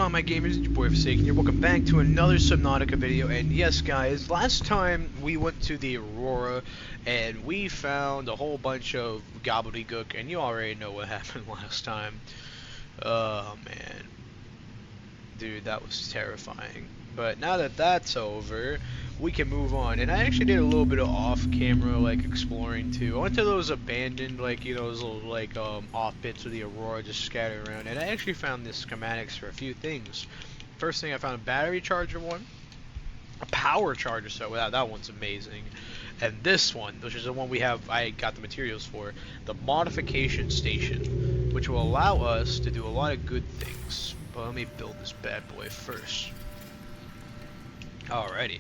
on, my gamers? It's your boy Forsaken here. Welcome back to another Subnautica video. And yes, guys, last time we went to the Aurora and we found a whole bunch of gobbledygook, and you already know what happened last time. Oh man, dude, that was terrifying. But now that that's over, we can move on. And I actually did a little bit of off-camera, like, exploring too. I went to those abandoned, like, you know, those little, like, off bits of the Aurora just scattered around. And I actually found the schematics for a few things. First thing, I found a battery charger one, a power charger, so that one's amazing. And this one, which is the one I got the materials for, the modification station, which will allow us to do a lot of good things. But let me build this bad boy first. Alrighty,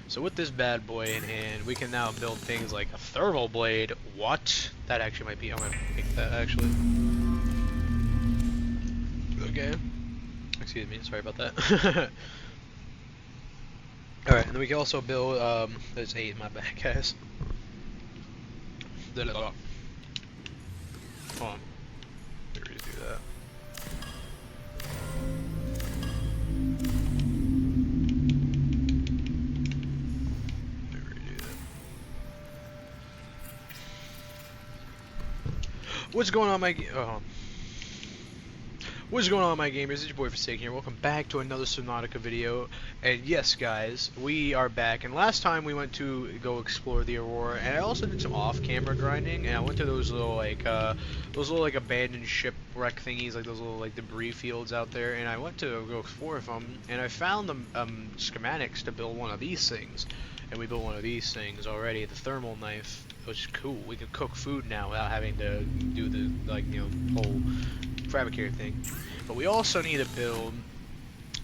so with this bad boy in hand, we can now build things like a thermal blade. What? That actually might be, I'm gonna make that actually. Okay. Excuse me, sorry about that. Alright, and then we can also build, there's 8 in my back, guys. Hold on. Let me redo that. What's going on, What's going on, my gamers? It's your boy Forsaken here. Welcome back to another Subnautica video. And yes, guys, we are back. And last time we went to go explore the Aurora, and I also did some off-camera grinding. And I went to those little abandoned shipwreck thingies, like those little like debris fields out there. And I went to go explore them, and I found the schematics to build one of these things. And we built one of these things already, the thermal knife, which is cool. We can cook food now without having to do the, like, you know, whole fabricator thing. But we also need to build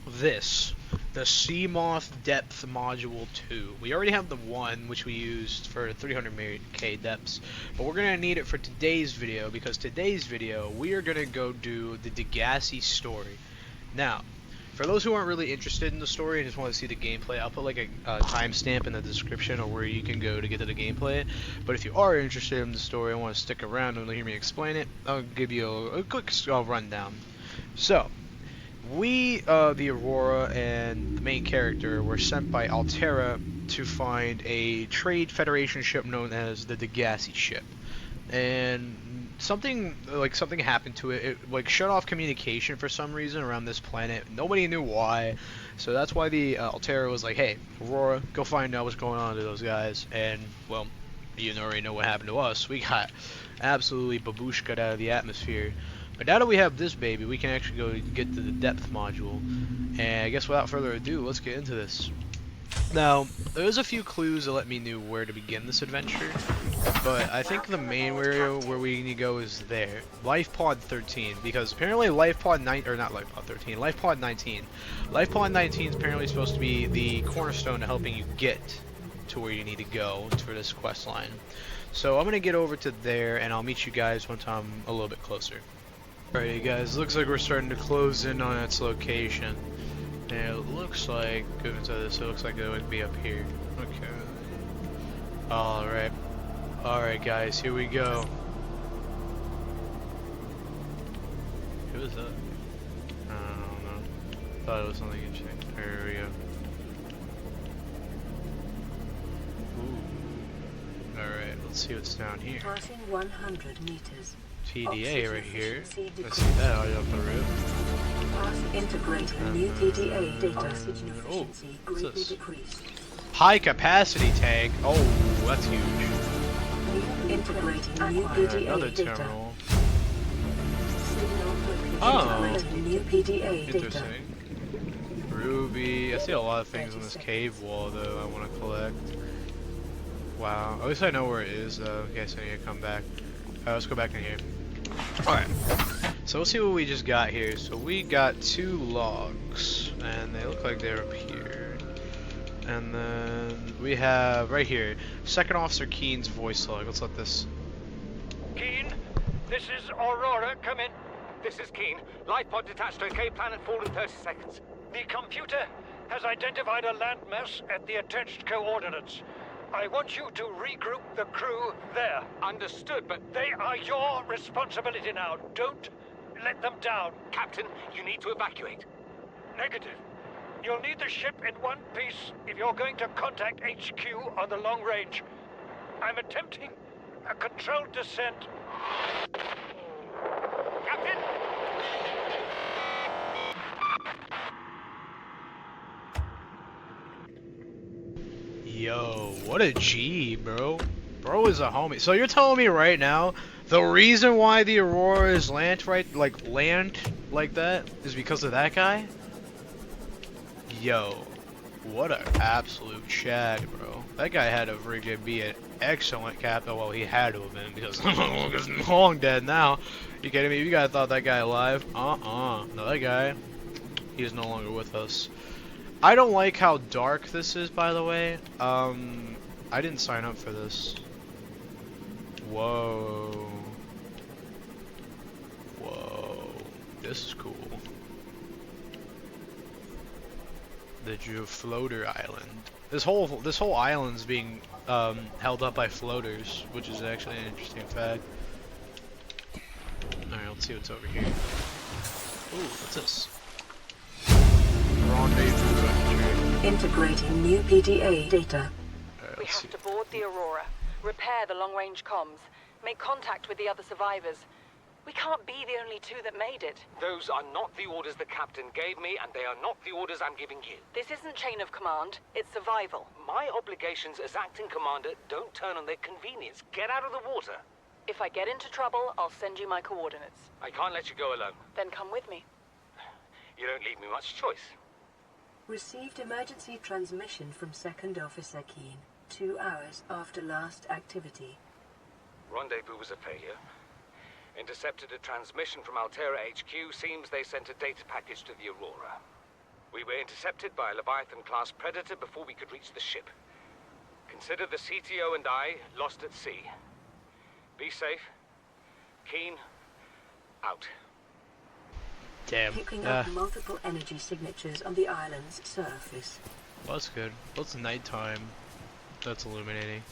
this, the Seamoth Depth Module 2. We already have the one, which we used for 300k depths, but we're going to need it for today's video, because today's video, we are going to go do the Degassi story. Now, for those who aren't really interested in the story and just want to see the gameplay, I'll put like a timestamp in the description of where you can go to get to the gameplay. But if you are interested in the story and want to stick around and hear me explain it, I'll give you a quick rundown. So, the Aurora and the main character were sent by Altera to find a Trade Federation ship known as the Degassi ship. And something happened to it. It like shut off communication for some reason around this planet. Nobody knew why, so that's why the Altera was like, "Hey, Aurora, go find out what's going on to those guys." And well, you already know what happened to us. We got absolutely babushka'd out of the atmosphere. But now that we have this baby, we can actually go get to the depth module. And I guess without further ado, let's get into this. Now, there's a few clues that let me know where to begin this adventure, but I think the main area where we need to go is there, Life Pod 13, because apparently Life Pod 19 is apparently supposed to be the cornerstone to helping you get to where you need to go for this quest line. So I'm gonna get over to there, and I'll meet you guys once I'm a little bit closer. Alrighty, guys, looks like we're starting to close in on its location. And it looks like, going into this, it looks like it would be up here. Okay. Alright. Alright, guys, here we go. Who is that? I don't know. Thought it was something interesting. There we go. Ooh. Alright, let's see what's down here. Passing 100 meters. PDA right here. Let's see that all up the roof. Integrating new PDA data. Oxygen Oh, efficiency what's greatly this? decreased. High capacity tank. Oh, that's huge. Integrating new Another PDA data. terminal. Oh. Integrating new PDA data. Interesting. Ruby. I see a lot of things on this cave wall though I want to collect. Wow. At least I know where it is though, in case I need to come back. Alright, let's go back in here. Alright. So let's see what we just got here. So we got 2 logs, and they look like they're up here. And then we have right here, Second Officer Keen's voice log. Let's let this. Keen, this is Aurora. Come in. This is Keen. Life pod detached to K planet fall in 30 seconds. The computer has identified a landmass at the attached coordinates. I want you to regroup the crew there. Understood, but they are your responsibility now. Don't let them down. Captain, you need to evacuate. Negative. You'll need the ship in one piece if you're going to contact HQ on the long range. I'm attempting a controlled descent. Captain? Yo, what a G, bro. Bro is a homie. So you're telling me right now the reason why the Aurora is land like that is because of that guy? Yo, what an absolute shag, bro. That guy had to freaking be an excellent captain. Well, he had to have been because he's long dead now. You kidding me? You guys thought that guy alive? No, that guy, he is no longer with us. I don't like how dark this is, by the way. I didn't sign up for this. Whoa. Whoa. This is cool. The floater island. This whole island's being held up by floaters, which is actually an interesting fact. Alright, let's see what's over here. Ooh, what's this? Rendezvous. Integrating new PDA data. We have to board the Aurora, repair the long-range comms, make contact with the other survivors. We can't be the only two that made it. Those are not the orders the captain gave me, and they are not the orders I'm giving you. This isn't chain of command, it's survival. My obligations as acting commander don't turn on their convenience. Get out of the water. If I get into trouble, I'll send you my coordinates. I can't let you go alone. Then come with me. You don't leave me much choice. Received emergency transmission from Second Officer Keen, 2 hours after last activity. Rendezvous was a failure. Intercepted a transmission from Altera HQ. Seems they sent a data package to the Aurora. We were intercepted by a Leviathan-class predator before we could reach the ship. Consider the CTO and I lost at sea. Be safe. Keen, out. Damn. Picking up multiple energy signatures on the island's surface. Well, that's good. Well, it's nighttime. That's illuminating.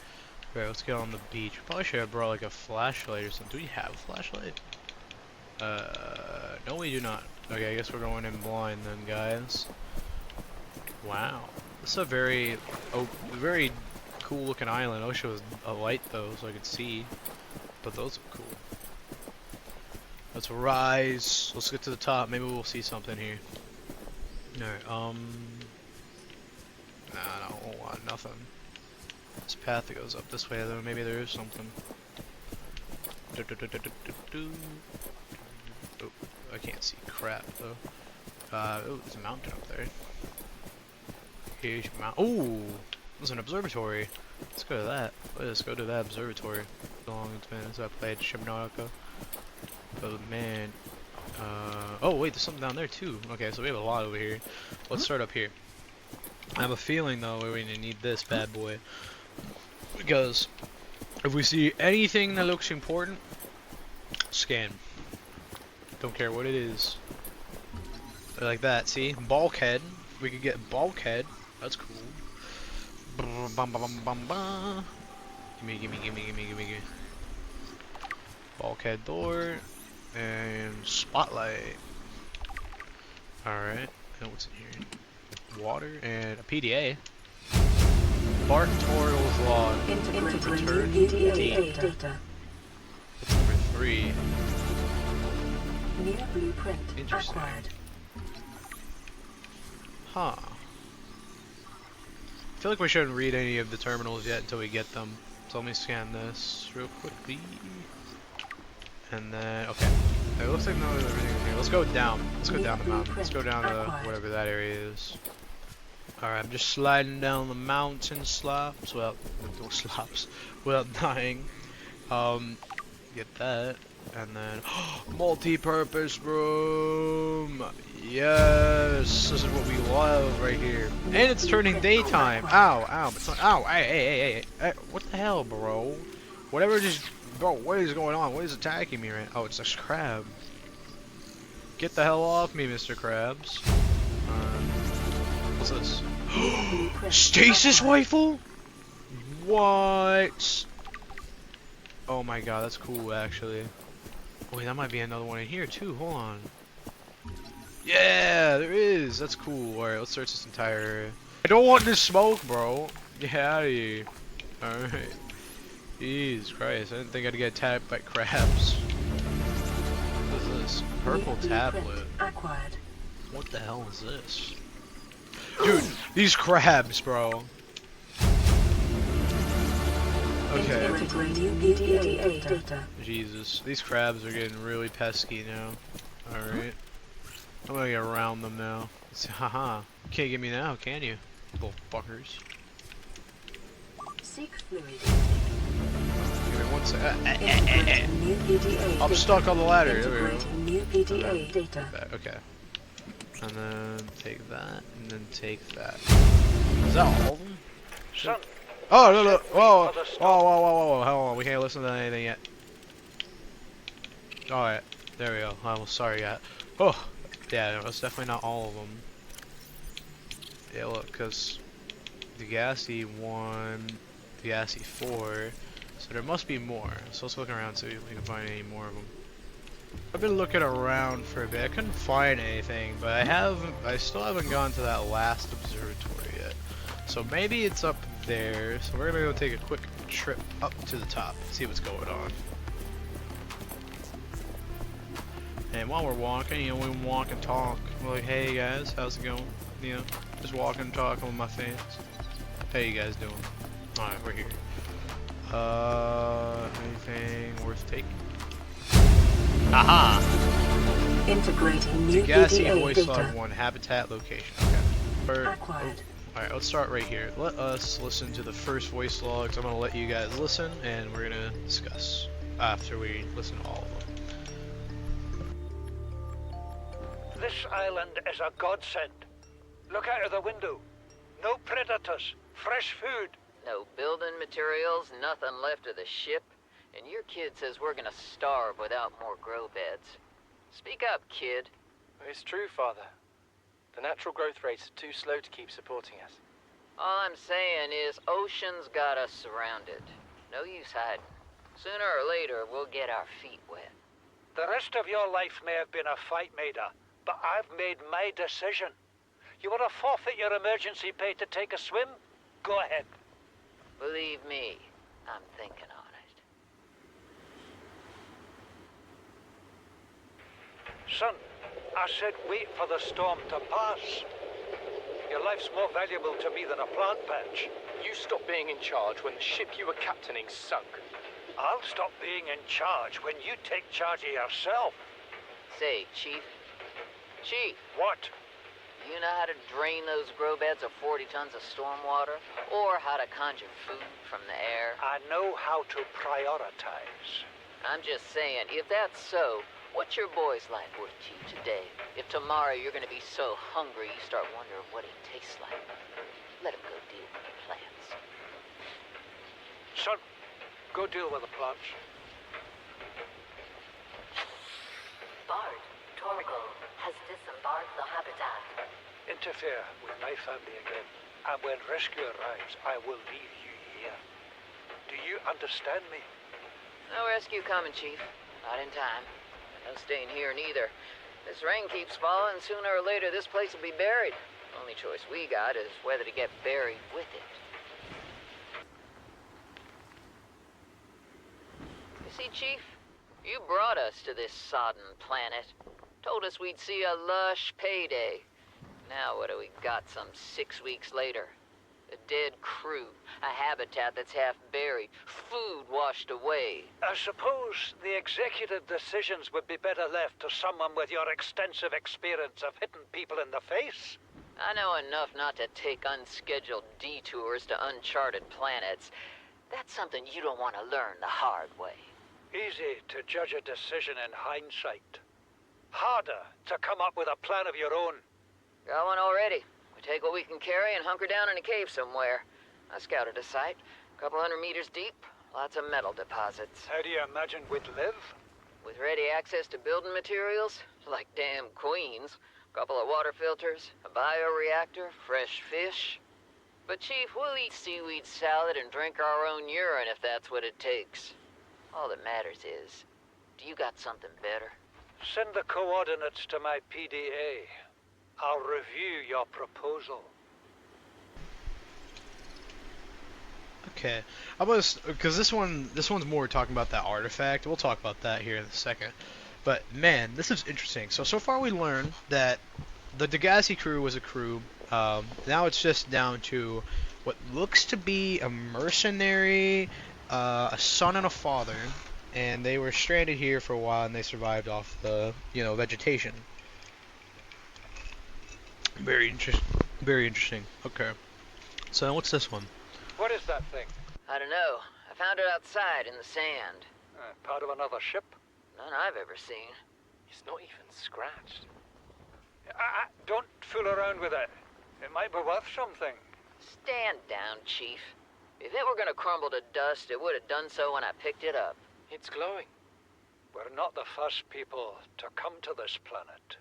Alright, let's get on the beach. Probably should have brought like a flashlight or something. Do we have a flashlight? No we do not. Okay, I guess we're going in blind then, guys. Wow. This is a very cool looking island. I wish it was a light though so I could see. But those are cool. Let's rise. Let's get to the top. Maybe we'll see something here. Alright, nah, not a whole lot, nothing. This path that goes up this way, though, maybe there is something. Oh, I can't see crap, though. Oh, there's a mountain up there. Here's your mountain. Oh, there's an observatory. Let's go to that. Let's go to that observatory. Long it's been since I played Subnautica. But man, oh wait, there's something down there too. Okay, so we have a lot over here. Let's start up here. I have a feeling though we're gonna need this bad boy. Because if we see anything that looks important, scan. Don't care what it is. Like that, see? Bulkhead. We could get bulkhead. That's cool. Gimme. Bulkhead door. And spotlight. Alright. And what's in here? Water and a PDA. Bart Torrell's log. Integrating new PDA data. That's number 3. New blueprint Interesting. acquired. Huh. I feel like we shouldn't read any of the terminals yet until we get them. So let me scan this real quickly. And then, okay. It looks like no everything here. Let's go down. Let's go down the mountain. Let's go down to whatever that area is. Alright, I'm just sliding down the mountain slops. Well, no slops. Without dying. Get that. And then, multi-purpose room! Yes! This is what we love right here. And it's turning daytime! Ow, ow, it's not, ow, hey, what the hell, bro? Whatever just, bro, what is going on? What is attacking me right now? Oh, it's a crab. Get the hell off me, Mr. Krabs. What's this? Stasis rifle? What? Oh my god, that's cool, actually. Wait, that might be another one in here too. Hold on. Yeah, there is. That's cool. Alright, let's search this entire area. I don't want this smoke, bro. Get out of here. Alright. Jesus Christ, I didn't think I'd get attacked by crabs. What is this? Purple tablet. Acquired. What the hell is this? Dude, these crabs, bro. Okay. Integrating PDA data. Jesus, these crabs are getting really pesky now. Alright. I'm gonna get around them now. Haha. You can't get me now, can you? Little fuckers. Seek fluid. Give me one sec. Integrating new PDA I'm stuck on the ladder. There we go. Integrating new PDA data. Okay. And then take that, and then take that. Is that all of them? Son, Oh, no, no. Whoa, whoa. Hold on. We can't listen to anything yet. Alright. There we go. I'm sorry, yeah. Oh. Yeah, no, that's definitely not all of them. Yeah, look, because the gassy 1, the gassy 4, so there must be more. So let's look around see if we can find any more of them. I've been looking around for a bit. I couldn't find anything, but I still haven't gone to that last observatory yet. So maybe it's up there. So we're gonna go take a quick trip up to the top, see what's going on. And while we're walking, you know, we walk and talk. We're like, hey guys, how's it going? You know, just walking and talking with my fans. How you guys doing? Alright, we're here. Anything worth taking? Aha! Integrating new Gassy PDA voice log data. 1, habitat location. Okay. Acquired. Alright, let's start right here. Let us listen to the first voice logs. I'm gonna let you guys listen, and we're gonna discuss after we listen to all of them. this island is a godsend. Look out of the window. No predators, fresh food. No building materials, nothing left of the ship, and your kid says we're gonna starve without more grow beds. Speak up, kid. It's true, Father. The natural growth rates are too slow to keep supporting us. All I'm saying is ocean's got us surrounded. No use hiding. Sooner or later, we'll get our feet wet. The rest of your life may have been a fight, Maida, but I've made my decision. You want to forfeit your emergency pay to take a swim? Go ahead. Believe me, I'm thinking on it. Son, I said wait for the storm to pass. Your life's more valuable to me than a plant patch. You stopped being in charge when the ship you were captaining sunk. I'll stop being in charge when you take charge of yourself. Say, Chief. Chief, What? you know how to drain those grow beds of 40 tons of storm water? Or how to conjure food from the air? I know how to prioritize. I'm just saying, if that's so, what's your boy's life worth to you today? If tomorrow you're gonna be so hungry you start wondering what he tastes like, let him go deal with the plants. Son, go deal with the plants. Bard, Torgal has disembarked the habitat. Interfere with my family again, and when rescue arrives, I will leave you here. Do you understand me? No rescue coming, Chief. Not in time. No staying here neither. This rain keeps falling, sooner or later this place will be buried. Only choice we got is whether to get buried with it. You see, Chief, you brought us to this sodden planet. Told us we'd see a lush payday. Now what do we got some 6 weeks later? A dead crew, a habitat that's half buried, food washed away. I suppose the executive decisions would be better left to someone with your extensive experience of hitting people in the face. I know enough not to take unscheduled detours to uncharted planets. That's something you don't want to learn the hard way. Easy to judge a decision in hindsight. Harder to come up with a plan of your own. Got one already. We take what we can carry and hunker down in a cave somewhere. I scouted a site, a couple 100 meters deep, lots of metal deposits. How do you imagine we'd live? With ready access to building materials, like damn queens, a couple of water filters, a bioreactor, fresh fish. But Chief, we'll eat seaweed salad and drink our own urine if that's what it takes. All that matters is, do you got something better? Send the coordinates to my PDA. I'll review your proposal. Okay, I'm gonna because this one's more talking about that artifact. We'll talk about that here in a second. But man, this is interesting. So far we learned that the Degassi crew was a crew. Now it's just down to what looks to be a mercenary, a son and a father, and they were stranded here for a while and they survived off the vegetation. Very interesting. Very interesting. Okay. So what's this one? What is that thing? I don't know. I found it outside in the sand. Part of another ship? None I've ever seen. It's not even scratched. Don't fool around with it. It might be worth something. Stand down, Chief. If it were gonna crumble to dust, it would have done so when I picked it up. It's glowing. We're not the first people to come to this planet.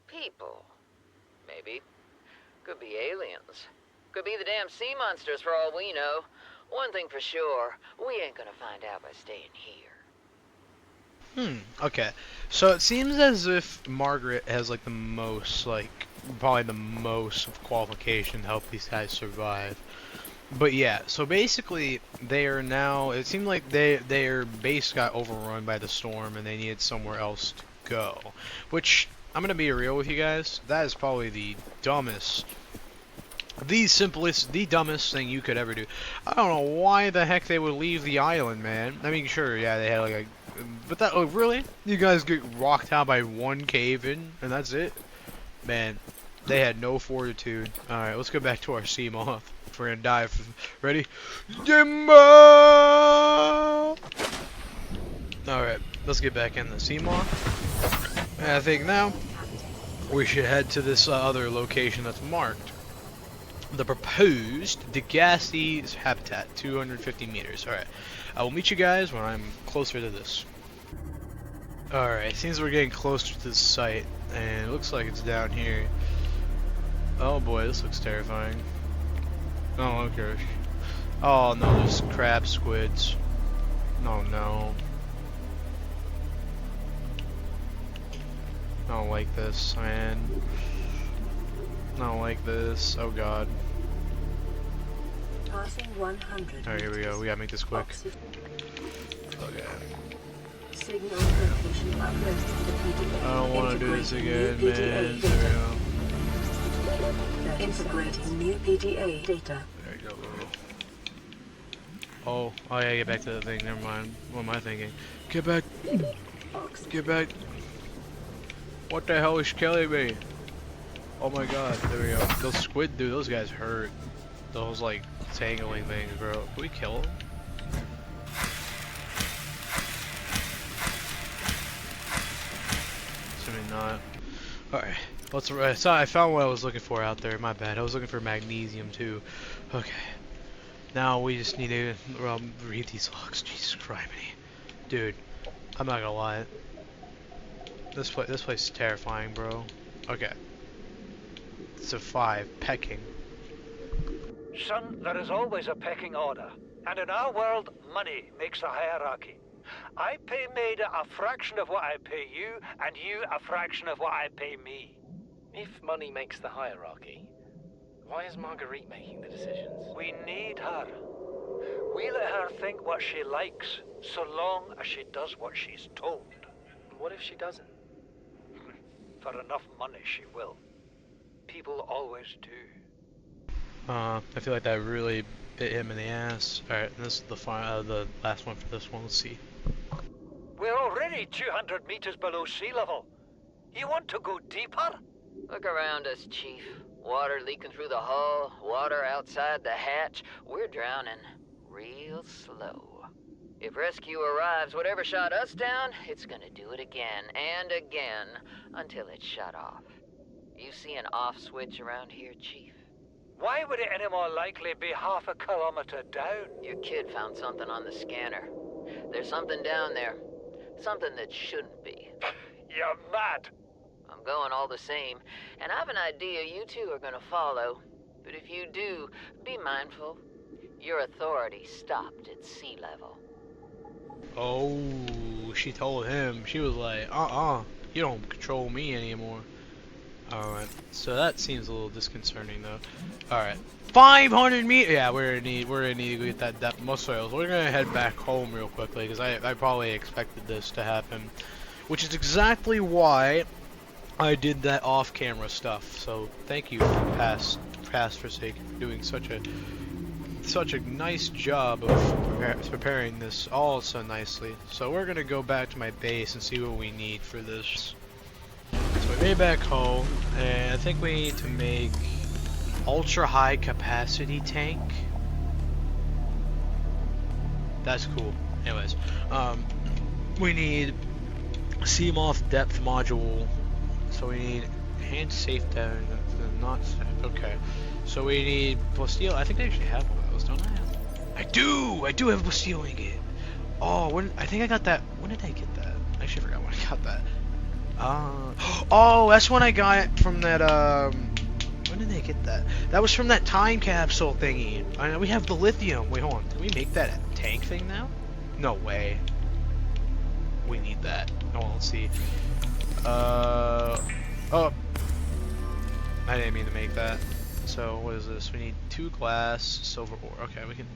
People. Maybe. Could be aliens. Could be the damn sea monsters for all we know. One thing for sure, we ain't gonna find out by staying here. Okay. So it seems as if Margaret has like the most, probably the most qualification to help these guys survive. But yeah, so basically they are now, it seemed like their base got overrun by the storm and they needed somewhere else to go. Which, I'm gonna be real with you guys, that is probably the dumbest, the dumbest thing you could ever do. I don't know why the heck they would leave the island, man. I mean, sure, yeah, they had like a, but that, oh really? You guys get rocked out by one cave-in and that's it? Man, they had no fortitude. Alright, let's go back to our sea moth. If we're gonna dive. Ready? Jimbo! Alright, let's get back in the sea moth. And I think now we should head to this other location that's marked. The proposed Degassi's habitat, 250 meters. Alright, I will meet you guys when I'm closer to this. Alright, seems we're getting closer to the site, and it looks like it's down here. Oh boy, this looks terrifying. Oh, okay. Oh no, there's crab squids. No, no. I don't like this, man. I don't like this. Oh god. Passing 100. Alright, here we go. We gotta make this quick. Okay. Signal location uploaded to the PDA. I don't want to do this again, man. There we go. Integrating new PDA data. There you go. Oh, yeah, get back to the thing. Never mind. What am I thinking? Get back. Get back. What the hell is killing me? Oh my god. There we go. Those squid, dude, those guys hurt. Those, like, tangling things, bro. Can we kill them? Assuming not. Alright. So I found what I was looking for out there. My bad. I was looking for magnesium too. Okay. Now we just need to read these logs. Jesus Christ, dude. I'm not gonna lie. This place is terrifying, bro. Okay. It's a 5. Pecking. Son, there is always a pecking order. And in our world, money makes a hierarchy. I pay Maida a fraction of what I pay you, and you a fraction of what I pay me. If money makes the hierarchy, why is Marguerite making the decisions? We need her. We let her think what she likes, so long as she does what she's told. What if she doesn't? For enough money, she will. People always do. I feel like that really bit him in the ass. Alright, this is the last one for this one. Let's see. We're already 200 meters below sea level. You want to go deeper? Look around us, Chief. Water leaking through the hull, water outside the hatch. We're drowning real slow. If rescue arrives, whatever shot us down, it's gonna do it again and again until it's shut off. You see an off switch around here, Chief? Why would it any more likely be half a kilometer down? Your kid found something on the scanner. There's something down there. Something that shouldn't be. You're mad. I'm going all the same, and I've an idea you two are gonna follow. But if you do, be mindful. Your authority stopped at sea level. Oh, she told him. She was like, You don't control me anymore. Alright, so that seems a little disconcerting though. Alright. 500 meters! Yeah, we're gonna need to get that depth most soils. We're gonna head back home real quickly because I probably expected this to happen. Which is exactly why I did that off-camera stuff. So thank you, past for sake, for doing such a nice job of preparing this all so nicely. So we're gonna go back to my base and see what we need for this. So we made back home, and I think we need to make ultra high capacity tank. That's cool. Anyways, we need CMOF depth module. So we need hand safe down, not safe. Okay. So we need Bastille. I think I actually have one of those, don't I? I do have a Bastille ingot. Oh, I think I got that. When did I get that? I actually forgot when I got that. Oh, that's when I got it from that, when did they get that? That was from that time capsule thingy. I know we have the lithium. Wait, hold on. Can we make that tank thing now? No way. We need that. Oh, let's see. Oh. I didn't mean to make that. So, what is this? We need 2 glass, silver ore. Okay, we can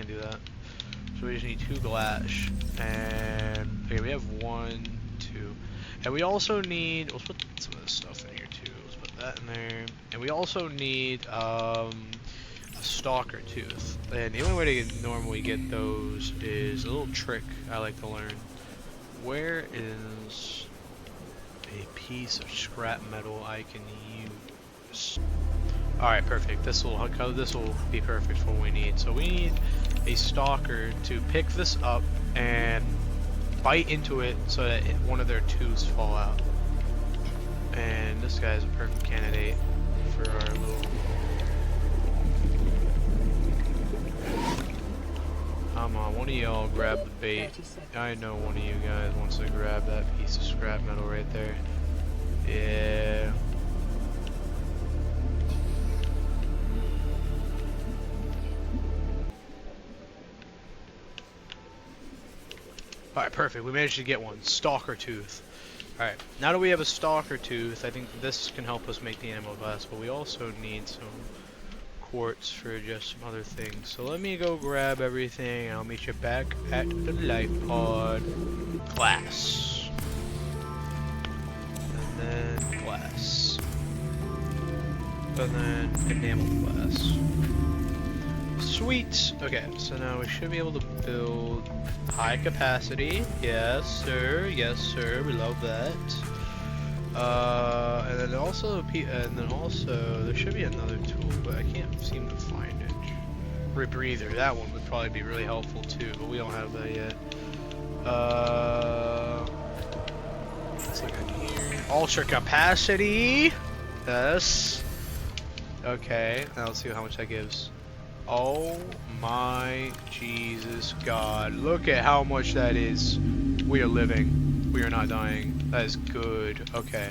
do that. So we just need 2 glass. And, okay, we have 1, 2. And we also need, let's put some of this stuff in here too. Let's put that in there. And we also need a stalker tooth. And the only way to normally get those is a little trick I like to learn. Where is a piece of scrap metal I can use? Alright, perfect. This will be perfect for what we need. So we need a stalker to pick this up and bite into it so that one of their tooths fall out. And this guy is a perfect candidate for our little... Come on, one of y'all grab the bait. I know one of you guys wants to grab that piece of scrap metal right there. Yeah. Alright, perfect. We managed to get one. Stalker tooth. Alright, now that we have a stalker tooth, I think this can help us make the ammo glass, but we also need some quartz for just some other things. So let me go grab everything and I'll meet you back at the life pod. Glass. And then glass. And then enamel glass. Sweet! Okay, so now we should be able to build high capacity. Yes, sir. Yes, sir. We love that. And then also, there should be another tool, but I can't seem to find it. Rebreather. That one would probably be really helpful too, but we don't have that yet. Let's look in here. Ultra capacity. Yes. Okay. Now let's see how much that gives. Oh my Jesus God. Look at how much that is. We are living. We are not dying. That is good. Okay.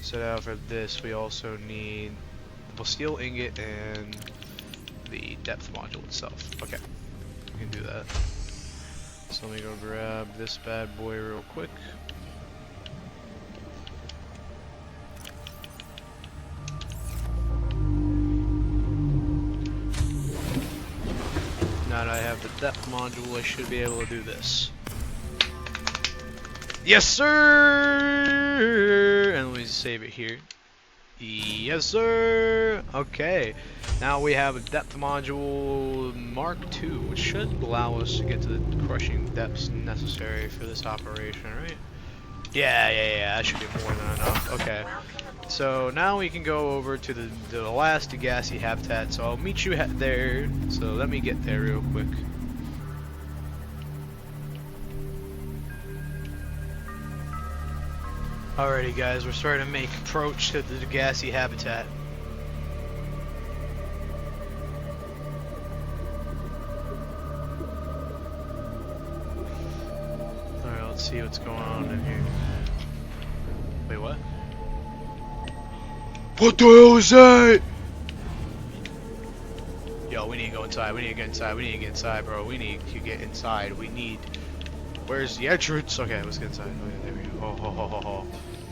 So now for this we also need the steel ingot and the depth module itself. Okay. We can do that. So let me go grab this bad boy real quick. Now that I have the depth module, I should be able to do this. Yes, sir! And let me save it here. Yes, sir! Okay. Now we have a depth module Mark II, which should allow us to get to the crushing depths necessary for this operation, right? Yeah, that should be more than enough. Okay. So now we can go over to the last Degassi habitat. So I'll meet you there. So let me get there real quick. Alrighty guys, we're starting to make approach to the Degassi habitat. Alright, let's see what's going on in here. Wait, what? What the hell is that? Yo, we need to go inside. We need to get inside. We need to get inside, bro. We need to get inside. We need... Where's the entrance? Okay, let's get inside. Okay, there we go.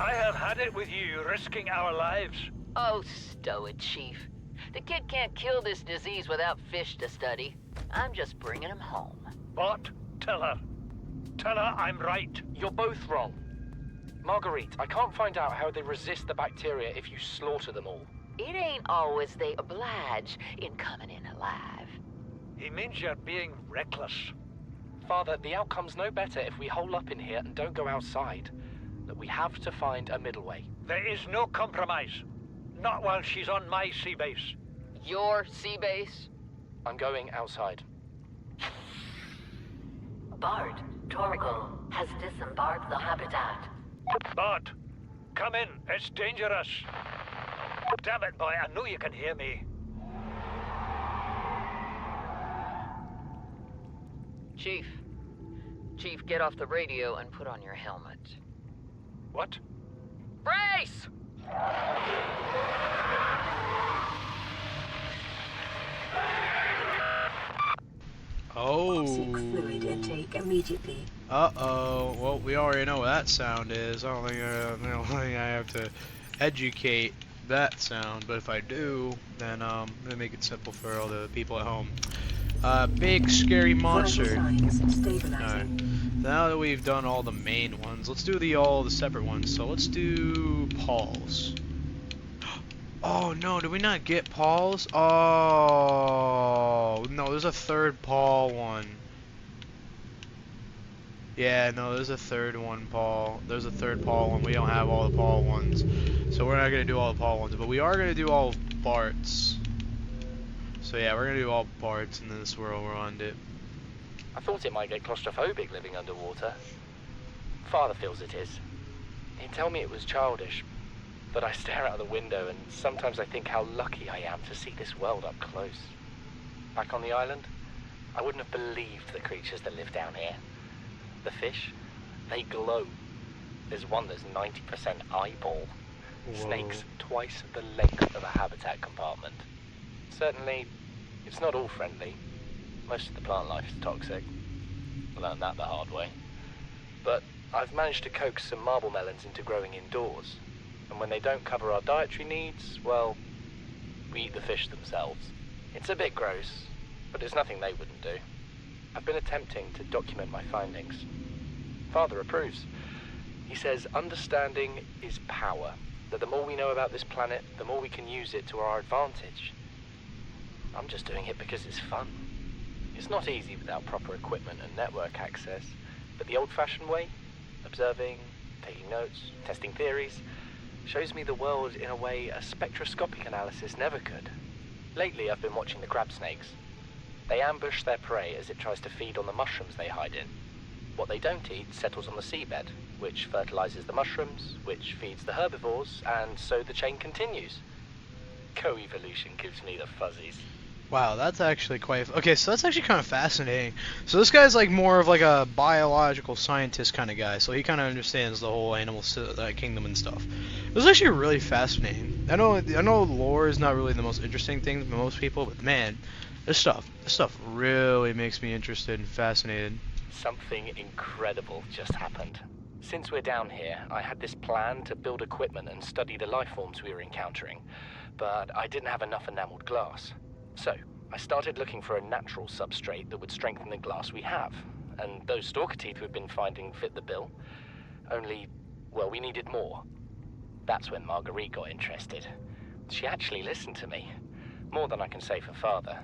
I have had it with you risking our lives. Oh, stow it, Chief. The kid can't kill this disease without fish to study. I'm just bringing him home. What? Tell her. Tell her I'm right. You're both wrong. Marguerite, I can't find out how they resist the bacteria if you slaughter them all. It ain't always they oblige in coming in alive. He means you're being reckless. Father, the outcome's no better if we hole up in here and don't go outside. Look, we have to find a middle way. There is no compromise. Not while she's on my sea base. Your sea base? I'm going outside. Bard, Torgal has disembarked the habitat. Bart, come in. It's dangerous. Damn it, boy. I know you can hear me. Chief. Chief, get off the radio and put on your helmet. What? Brace! Oh. Seek fluid intake immediately. Uh-oh. Well, we already know what that sound is. I don't think I have to educate that sound, but if I do, then I'm gonna make it simple for all the people at home. Big scary monster. Vital signs Alright. stabilizing. Now that we've done all the main ones, let's do all the separate ones. So let's do Paul's. Oh no, did we not get Paul's? Oh no, there's a third Paul one. Yeah, no, there's a third one, Paul. There's a third Paul one. We don't have all the Paul ones, so we're not gonna do all the Paul ones, but we are gonna do all of Bart's. So yeah, we're gonna do all Bart's, and then this world around it. I thought it might get claustrophobic living underwater. Father feels it is. He'd tell me it was childish, but I stare out the window and sometimes I think how lucky I am to see this world up close. Back on the island, I wouldn't have believed the creatures that live down here. The fish, they glow. There's one that's 90% eyeball. Whoa. Snakes twice the length of a habitat compartment. Certainly, it's not all friendly. Most of the plant life is toxic. I learned that the hard way. But I've managed to coax some marble melons into growing indoors. And when they don't cover our dietary needs, well, we eat the fish themselves. It's a bit gross, but it's nothing they wouldn't do. I've been attempting to document my findings. Father approves. He says understanding is power, that the more we know about this planet, the more we can use it to our advantage. I'm just doing it because it's fun. It's not easy without proper equipment and network access, but the old-fashioned way, observing, taking notes, testing theories, shows me the world in a way a spectroscopic analysis never could. Lately, I've been watching the crab snakes. They ambush their prey as it tries to feed on the mushrooms they hide in. What they don't eat settles on the seabed, which fertilizes the mushrooms, which feeds the herbivores, and so the chain continues. Co-evolution gives me the fuzzies. Wow, that's actually quite... Okay, so that's actually kind of fascinating. So this guy's like more of like a biological scientist kind of guy, so he kind of understands the whole animal kingdom and stuff. It was actually really fascinating. I know lore is not really the most interesting thing for most people, but man, this stuff really makes me interested and fascinated. Something incredible just happened. Since we're down here, I had this plan to build equipment and study the life forms we were encountering, but I didn't have enough enameled glass. So, I started looking for a natural substrate that would strengthen the glass we have, and those stalker teeth we've been finding fit the bill. Only, well, we needed more. That's when Marguerite got interested. She actually listened to me, more than I can say for Father,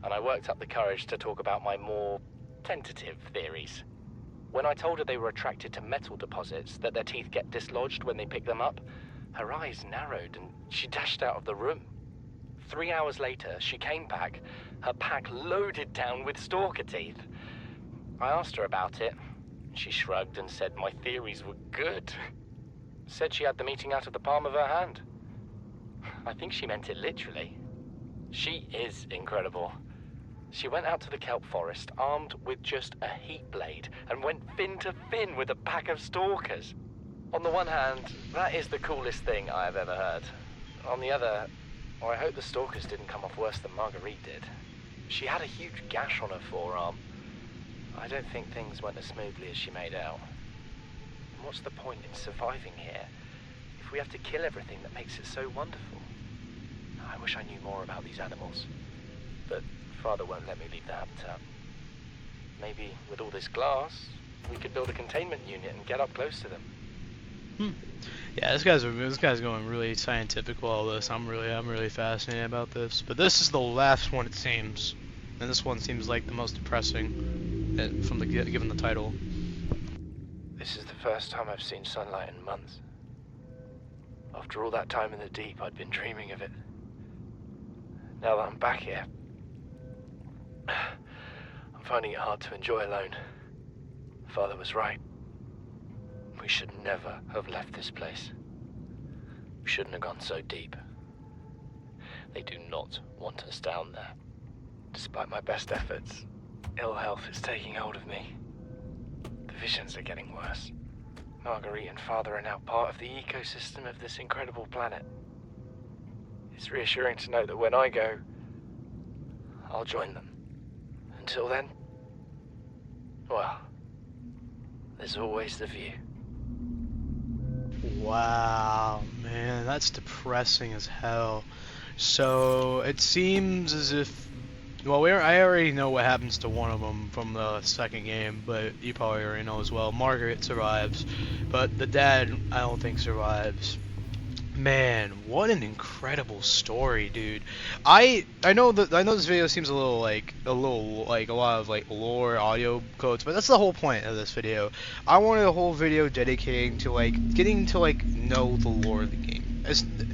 and I worked up the courage to talk about my more tentative theories. When I told her they were attracted to metal deposits, that their teeth get dislodged when they pick them up, her eyes narrowed and she dashed out of the room. 3 hours later, she came back, her pack loaded down with stalker teeth. I asked her about it. She shrugged and said my theories were good. Said she had the meeting out of the palm of her hand. I think she meant it literally. She is incredible. She went out to the kelp forest armed with just a heat blade and went fin to fin with a pack of stalkers. On the one hand, that is the coolest thing I have ever heard. On the other, I hope the stalkers didn't come off worse than Marguerite did. She had a huge gash on her forearm. I don't think things went as smoothly as she made out. And what's the point in surviving here if we have to kill everything that makes it so wonderful? I wish I knew more about these animals, but Father won't let me leave the habitat. Maybe with all this glass, we could build a containment unit and get up close to them. Yeah, this guy's going really scientific with all this. I'm really fascinated about this. But this is the last one, it seems, and this one seems like the most depressing given the title. This is the first time I've seen sunlight in months. After all that time in the deep, I'd been dreaming of it. Now that I'm back here, I'm finding it hard to enjoy alone. Father was right. We should never have left this place. We shouldn't have gone so deep. They do not want us down there. Despite my best efforts, ill health is taking hold of me. The visions are getting worse. Marguerite and Father are now part of the ecosystem of this incredible planet. It's reassuring to know that when I go, I'll join them. Until then, well, there's always the view. Wow, man, that's depressing as hell. So it seems as if, well, I already know what happens to one of them from the second game, but you probably already know as well. Margaret survives, but the dad, I don't think survives. Man, what an incredible story, dude. I know this video seems a lot of like lore audio codes, but that's the whole point of this video. I wanted a whole video dedicating to like getting to like know the lore of the game.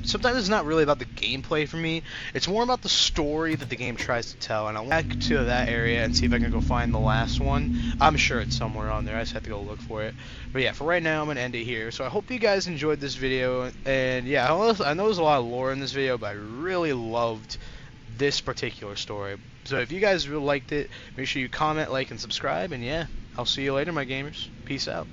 Sometimes it's not really about the gameplay for me. It's more about the story that the game tries to tell. And I'll back to that area and see if I can go find the last one. I'm sure it's somewhere on there. I just have to go look for it. But yeah, for right now, I'm going to end it here. So I hope you guys enjoyed this video. And yeah, I know there's a lot of lore in this video, but I really loved this particular story. So if you guys really liked it, make sure you comment, like, and subscribe. And yeah, I'll see you later, my gamers. Peace out.